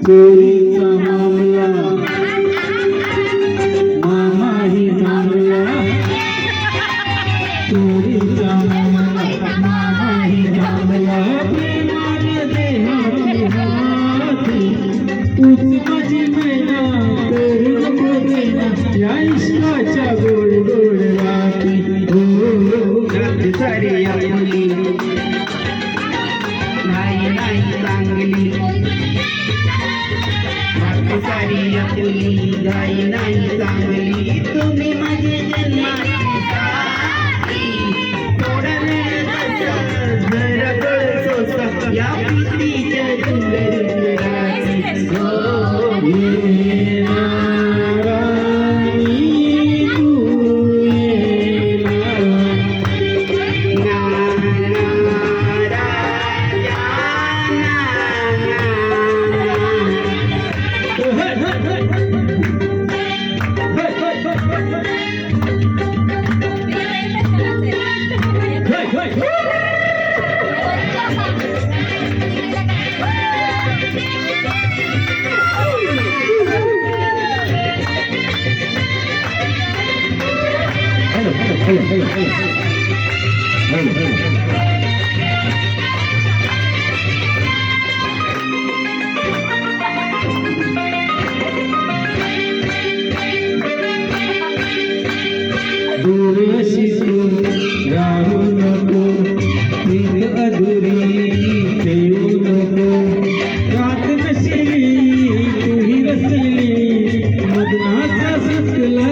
चोरीचा मामला मामाही थांबला, चोरीचा मामला मामाही थांबला. प्रेमाने देहाची हाती तूच माझी मैना, करू नको देना या इश्काच्या गोड गोड राती. रात सारी आपली नाही नाही चांगली, रात सारी आपली नाही नाही चांगली. तुम्ही माझे जन्माची साथी, थोडा वेळ बसा जरा गळ सोसा या प्रीतीच्या सुंदर राती. हो ये नारायणी तू ये दूरशी तू राहू नको, प्रीत अधुरी ठेवू नको. रात नसली तुही रसली, मदनाचा सुटला